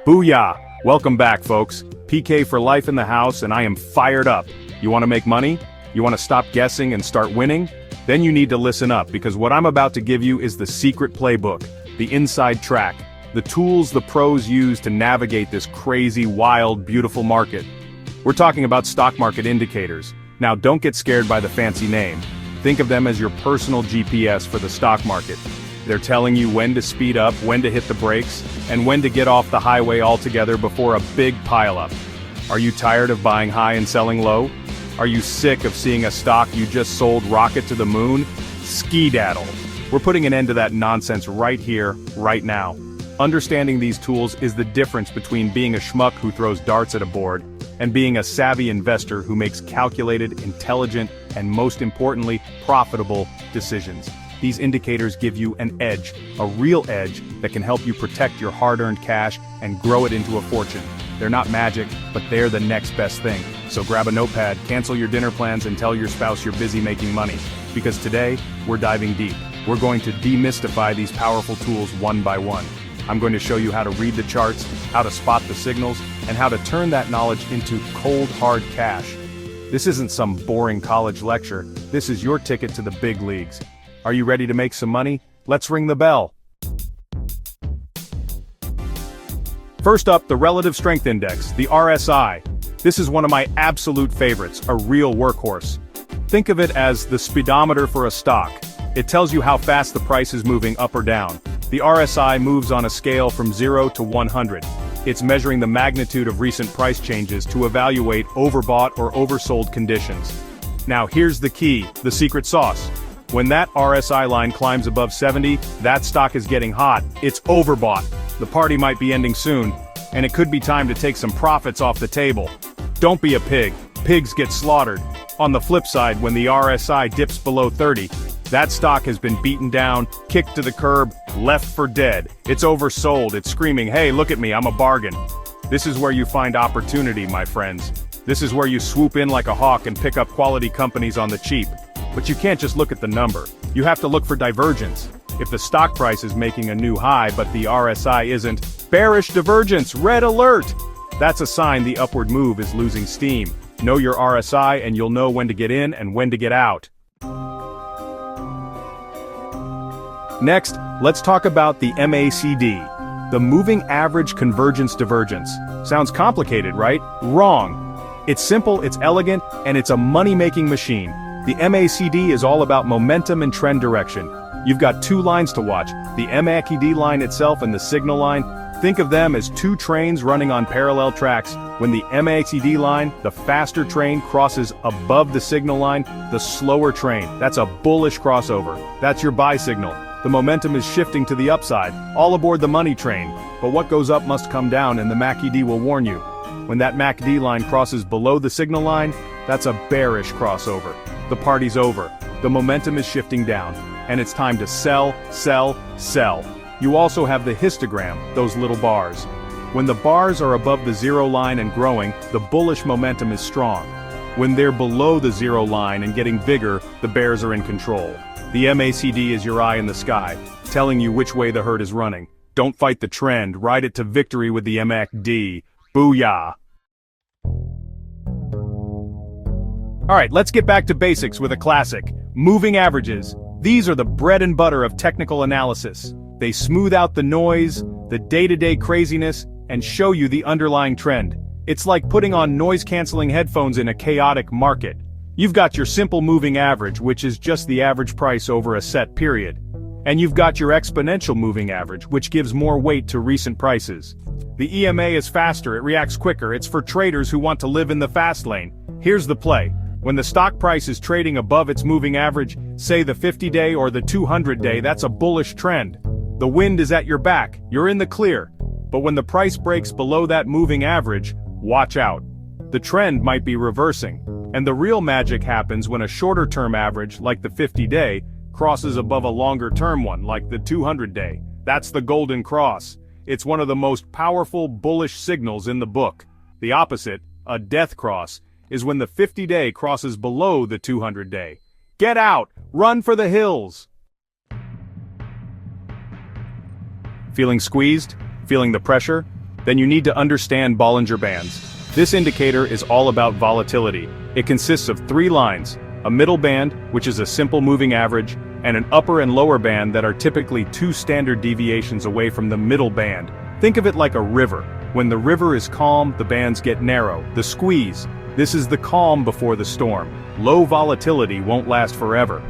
Booyah! Welcome back, folks. PK for life in the house, and I am fired up. You want to make money? You want to stop guessing and start winning? Then you need to listen up, because what I'm about to give you is the secret playbook, the inside track, the tools the pros use to navigate this crazy, wild, beautiful market. We're talking about stock market indicators. Now, don't get scared by the fancy name. Think of them as your personal GPS for the stock market. They're telling you when to speed up, when to hit the brakes, and when to get off the highway altogether before a big pileup. Are you tired of buying high and selling low? Are you sick of seeing a stock you just sold rocket to the moon? Ski-daddle. We're putting an end to that nonsense right here, right now. Understanding these tools is the difference between being a schmuck who throws darts at a board and being a savvy investor who makes calculated, intelligent, and most importantly, profitable decisions. These indicators give you an edge, a real edge that can help you protect your hard-earned cash and grow it into a fortune. They're not magic, but they're the next best thing. So grab a notepad, cancel your dinner plans, and tell your spouse you're busy making money. Because today, we're diving deep. We're going to demystify these powerful tools one by one. I'm going to show you how to read the charts, how to spot the signals, and how to turn that knowledge into cold, hard cash. This isn't some boring college lecture. This is your ticket to the big leagues. Are you ready to make some money? Let's ring the bell. First up, the Relative Strength Index, the RSI. This is one of my absolute favorites, a real workhorse. Think of it as the speedometer for a stock. It tells you how fast the price is moving up or down. The RSI moves on a scale from 0 to 100. It's measuring the magnitude of recent price changes to evaluate overbought or oversold conditions. Now here's the key, the secret sauce. When that RSI line climbs above 70, that stock is getting hot. It's overbought. The party might be ending soon, and it could be time to take some profits off the table. Don't be a pig. Pigs get slaughtered. On the flip side, when the RSI dips below 30, that stock has been beaten down, kicked to the curb, left for dead. It's oversold. It's screaming, "Hey, look at me, I'm a bargain." This is where you find opportunity, my friends. This is where you swoop in like a hawk and pick up quality companies on the cheap. But you can't just look at the number. You have to look for divergence. If the stock price is making a new high but the RSI isn't, bearish divergence, red alert! That's a sign the upward move is losing steam. Know your RSI and you'll know when to get in and when to get out. Next, let's talk about the MACD, the Moving Average Convergence Divergence. Sounds complicated, right? Wrong. It's simple, it's elegant, and it's a money-making machine. The MACD is all about momentum and trend direction. You've got two lines to watch, the MACD line itself and the signal line. Think of them as two trains running on parallel tracks. When the MACD line, the faster train, crosses above the signal line, the slower train, that's a bullish crossover. That's your buy signal. The momentum is shifting to the upside, all aboard the money train. But what goes up must come down, and the MACD will warn you. When that MACD line crosses below the signal line, that's a bearish crossover. The party's over. The momentum is shifting down, and it's time to sell, sell, sell. You also have the histogram, those little bars. When the bars are above the zero line and growing, the bullish momentum is strong. When they're below the zero line and getting bigger, the bears are in control. The MACD is your eye in the sky, telling you which way the herd is running. Don't fight the trend, ride it to victory with the MACD. Booyah! Alright, let's get back to basics with a classic. Moving averages. These are the bread and butter of technical analysis. They smooth out the noise, the day-to-day craziness, and show you the underlying trend. It's like putting on noise-canceling headphones in a chaotic market. You've got your simple moving average, which is just the average price over a set period. And you've got your exponential moving average, which gives more weight to recent prices. The EMA is faster, it reacts quicker, it's for traders who want to live in the fast lane. Here's the play. When the stock price is trading above its moving average, say the 50-day or the 200-day, that's a bullish trend. The wind is at your back, you're in the clear. But when the price breaks below that moving average, watch out. The trend might be reversing. And the real magic happens when a shorter-term average, like the 50-day, crosses above a longer-term one, like the 200-day. That's the golden cross. It's one of the most powerful bullish signals in the book. The opposite, a death cross, is when the 50-day crosses below the 200-day. Get out! Run for the hills! Feeling squeezed? Feeling the pressure? Then you need to understand Bollinger Bands. This indicator is all about volatility. It consists of 3 lines, a middle band, which is a simple moving average, and an upper and lower band that are typically 2 standard deviations away from the middle band. Think of it like a river. When the river is calm, the bands get narrow, the squeeze. This is the calm before the storm. Low volatility won't last forever.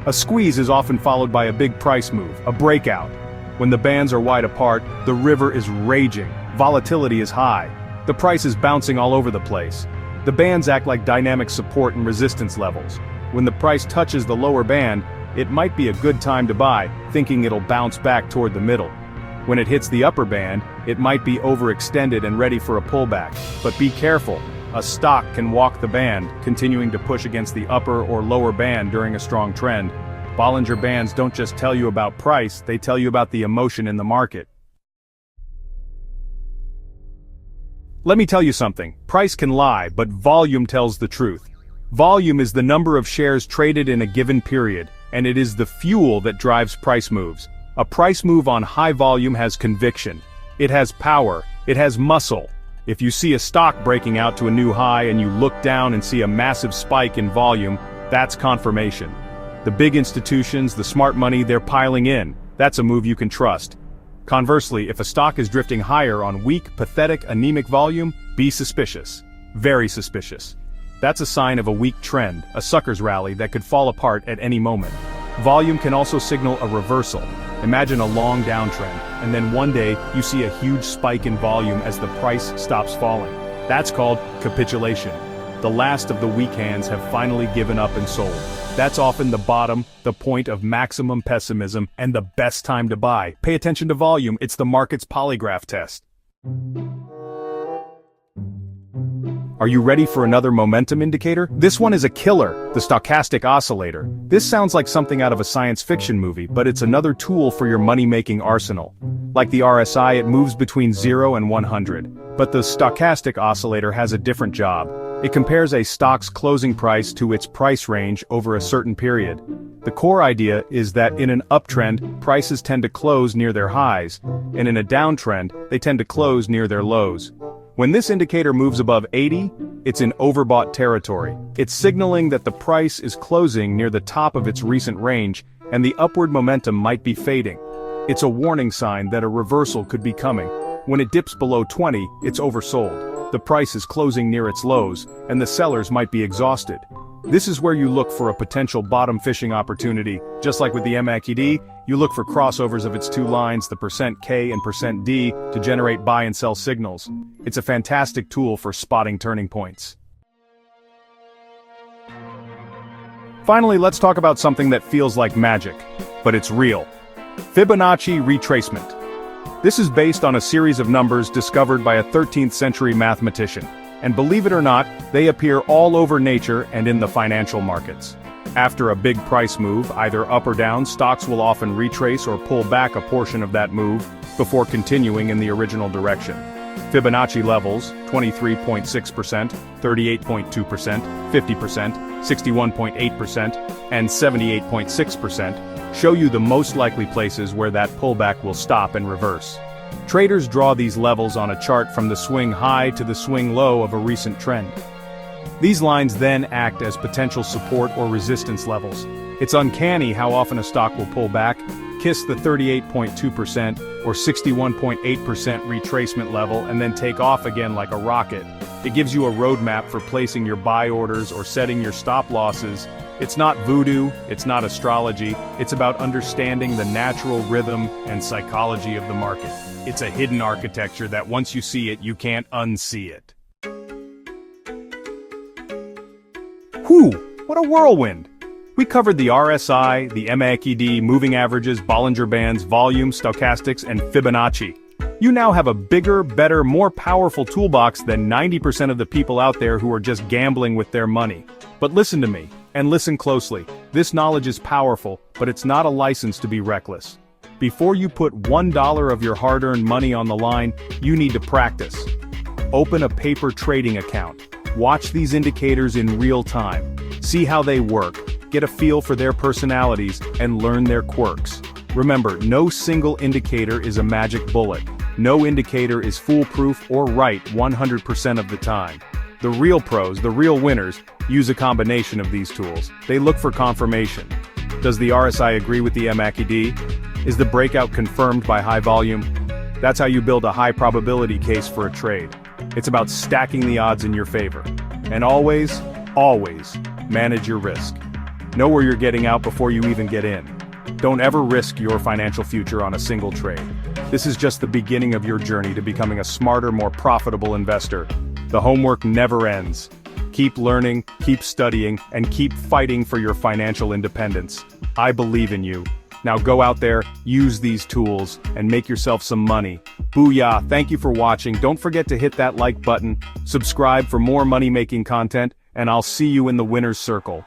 A squeeze is often followed by a big price move, a breakout. When the bands are wide apart, the river is raging, volatility is high. The price is bouncing all over the place. The bands act like dynamic support and resistance levels. When the price touches the lower band, it might be a good time to buy, thinking it'll bounce back toward the middle. When it hits the upper band, it might be overextended and ready for a pullback. But be careful, a stock can walk the band, continuing to push against the upper or lower band during a strong trend. Bollinger Bands don't just tell you about price, they tell you about the emotion in the market. Let me tell you something, price can lie, but volume tells the truth. Volume is the number of shares traded in a given period, and it is the fuel that drives price moves. A price move on high volume has conviction. It has power. It has muscle. If you see a stock breaking out to a new high and you look down and see a massive spike in volume, that's confirmation. The big institutions, the smart money, they're piling in. That's a move you can trust. Conversely, if a stock is drifting higher on weak, pathetic, anemic volume, be suspicious. Very suspicious. That's a sign of a weak trend, a sucker's rally that could fall apart at any moment. Volume can also signal a reversal. Imagine a long downtrend, and then one day you see a huge spike in volume as the price stops falling. That's called capitulation. The last of the weak hands have finally given up and sold. That's often the bottom, the point of maximum pessimism, and the best time to buy. Pay attention to volume, it's the market's polygraph test. Are you ready for another momentum indicator? This one is a killer, the stochastic oscillator. This sounds like something out of a science fiction movie, but it's another tool for your money-making arsenal. Like the RSI, it moves between 0 and 100. But the stochastic oscillator has a different job. It compares a stock's closing price to its price range over a certain period. The core idea is that in an uptrend, prices tend to close near their highs, and in a downtrend, they tend to close near their lows. When this indicator moves above 80, it's in overbought territory. It's signaling that the price is closing near the top of its recent range, and the upward momentum might be fading. It's a warning sign that a reversal could be coming. When it dips below 20, it's oversold. The price is closing near its lows, and the sellers might be exhausted. This is where you look for a potential bottom fishing opportunity. Just like with the MACD, you look for crossovers of its 2 lines, the %K and %D, to generate buy and sell signals. It's a fantastic tool for spotting turning points. Finally, let's talk about something that feels like magic, but it's real. Fibonacci retracement. This is based on a series of numbers discovered by a 13th century mathematician. And believe it or not, they appear all over nature and in the financial markets. After a big price move, either up or down, stocks will often retrace or pull back a portion of that move before continuing in the original direction. Fibonacci levels, 23.6%, 38.2%, 50%, 61.8%, and 78.6%, show you the most likely places where that pullback will stop and reverse. Traders draw these levels on a chart from the swing high to the swing low of a recent trend. These lines then act as potential support or resistance levels. It's uncanny how often a stock will pull back, kiss the 38.2% or 61.8% retracement level, and then take off again like a rocket. It gives you a roadmap for placing your buy orders or setting your stop losses. It's not voodoo, it's not astrology, it's about understanding the natural rhythm and psychology of the market. It's a hidden architecture that once you see it, you can't unsee it. Whew, what a whirlwind! We covered the RSI, the MACD, moving averages, Bollinger Bands, volume, stochastics, and Fibonacci. You now have a bigger, better, more powerful toolbox than 90% of the people out there who are just gambling with their money. But listen to me, and listen closely. This knowledge is powerful, but it's not a license to be reckless. Before you put $1 of your hard-earned money on the line, you need to practice. Open a paper trading account. Watch these indicators in real time. See how they work. Get a feel for their personalities and learn their quirks. Remember, no single indicator is a magic bullet. No indicator is foolproof or right 100% of the time. The real pros, the real winners, use a combination of these tools. They look for confirmation. Does the RSI agree with the MACD? Is the breakout confirmed by high volume? That's how you build a high probability case for a trade. It's about stacking the odds in your favor. And always, always, manage your risk. Know where you're getting out before you even get in. Don't ever risk your financial future on a single trade. This is just the beginning of your journey to becoming a smarter, more profitable investor. The homework never ends. Keep learning, keep studying, and keep fighting for your financial independence. I believe in you. Now go out there, use these tools, and make yourself some money. Booyah! Thank you for watching. Don't forget to hit that like button, subscribe for more money-making content, and I'll see you in the winner's circle.